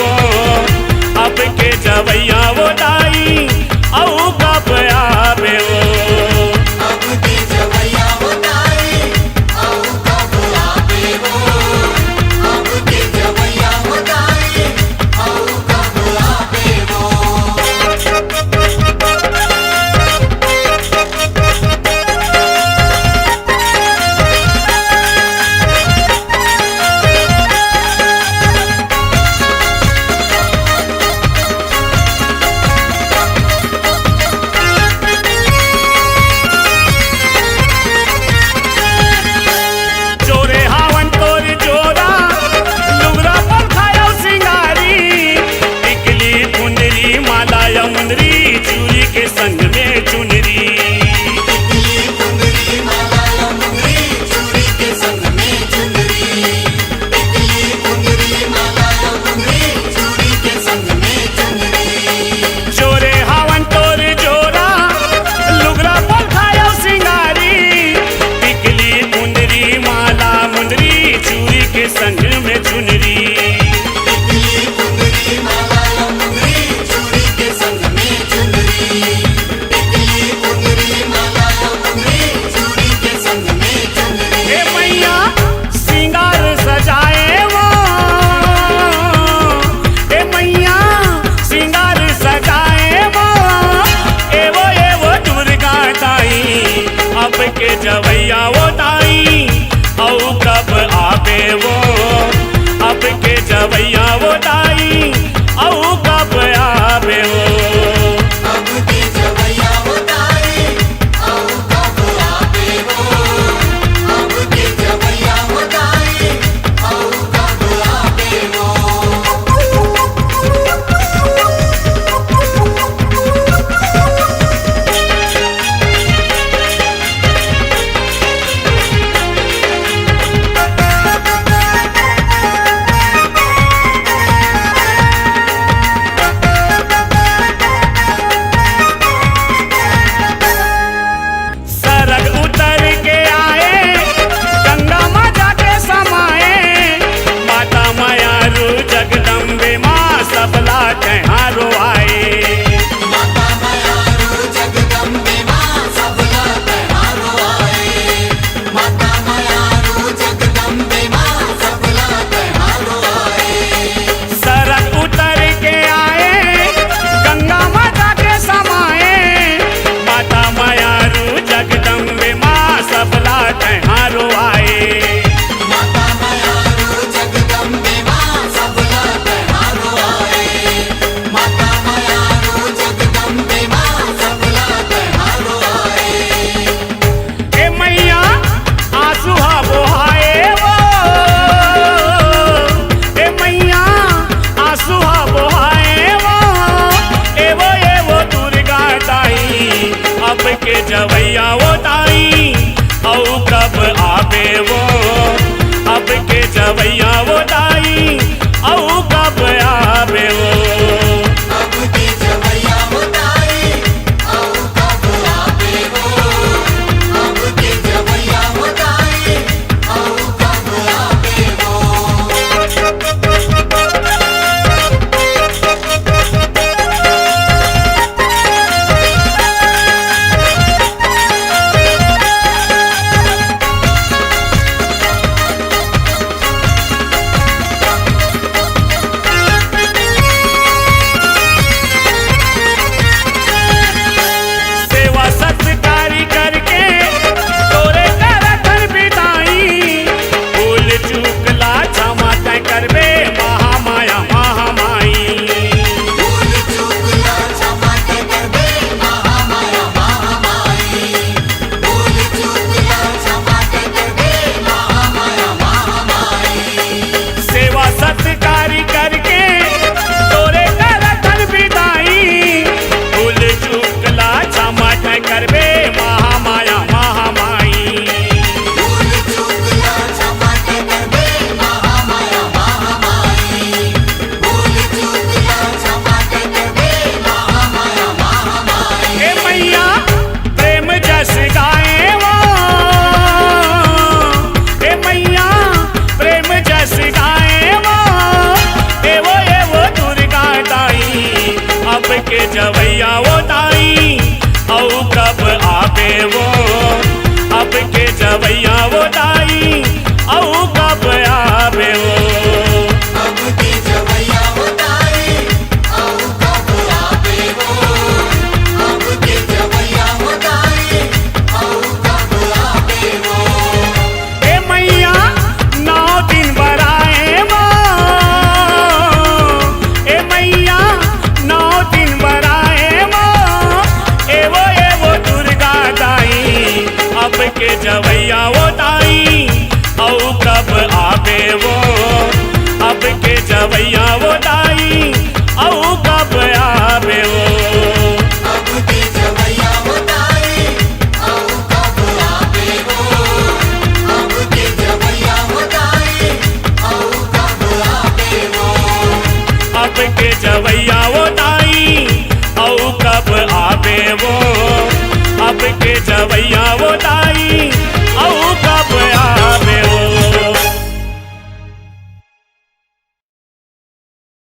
वो अब के जवैया वो दाई औ कब आवे वो अब के जवैया वो दाई औ कब आवे वो अब के जवैया वो दाई औ कब आवे वो चोरे हावन तोर जोरा लुगरा पर खाया सिंगारी टिकली फुंदरी माला या मुंदरी चूड़ी के संग में चुनरी टिकली मुंदरी माला या मुंदरी चूड़ी के संग में चुनरी टिकली मुंदरी माला या मुंदरी चूड़ी के संग में चुनरी चोरे हावन तोर जोरा लुगरा पर खाया सिंगारी टिकली मुंदरी माला मुंदरी चूड़ी के संग में चुनरी टिकली मुंदरी माला या मुंदरी चूड़ी के संग में चुनरी टिकली मुंदरी माला या मुंदरी चूड़ी के संग में चुनरी ए मैया सिंगार सजाए वो ए मैया सिंगार सजाए वो एवो दुर्गा दाई अब के जवैया वो दाई औ कब आवे वो अब के जवैया वो दाई औ कब आवे वो अब के जवैया वो दाई औ कब आवे वो अब के जवैया वो दाई औ कब आवे वो सरग उतर के आए गंगा माता के समाए माता मायारू जगदम्बे माँ सबला त्योहारो आए माता मायारू जगदम्बे माँ सबला त्योहारो आए माता मायारू जगदम्बे माँ सबला त्योहारो आए सरग उतर के आए गंगा माता के समाए माता मायारू जगदम्बे माँ सबला त्योहारो आए माता मायारू जगदम्बे माँ सबला त्योहारो आए माता मायारू जगदम्बे माँ सबला त्योहारो आए ए मैया आंसू बोहाए वो ए मैया आंसू बोहाए वो एवो दुर्गा दाई अब के जवैया वो दाई औ कब आवे वो अब के जवैया वो दाई औ कब आवे वो अब के जवैया वो दाई औ कब आवे वो अब के जवैया वो दाई औ कब आवे वो सेवा सत्कारी करके तोरे करथन बिदाई भूल चूक ला क्षमा तय करबे महामाया महामाई भूल चूक ला क्षमा तय करबे महामाया महामाई भूल चूक ला क्षमा तय करबे महामाया महामाई सेवा सत्कारी करके तोरे करथन बिदाई भूल चूक ला क्षमा तय करबे महामाया महामाई भूल चूक ला क्षमा तय करबे महामाया महामाई के जवैया वो दाई औ कब आवे वो अब के जवैया वो दाई औ कब आवे वो अब के जवैया होताई औ कब आवे वो अब के जवैया होताई औ कब आवे वो ए मैया 9 दिन बराए वो ए मैया 9 दिन बराए वो एवो दुर्गा दाई अब के जवैया वो दाई औ कब आवे वो अब के जवैया वो दाई औ कब आवे वो अब के जवैया होताई औ कब आवे वो अब के जवैया होताई औ कब आवे वो अब के जवैया वो दाई औ कब आवे वो अब के जवैया वो दाई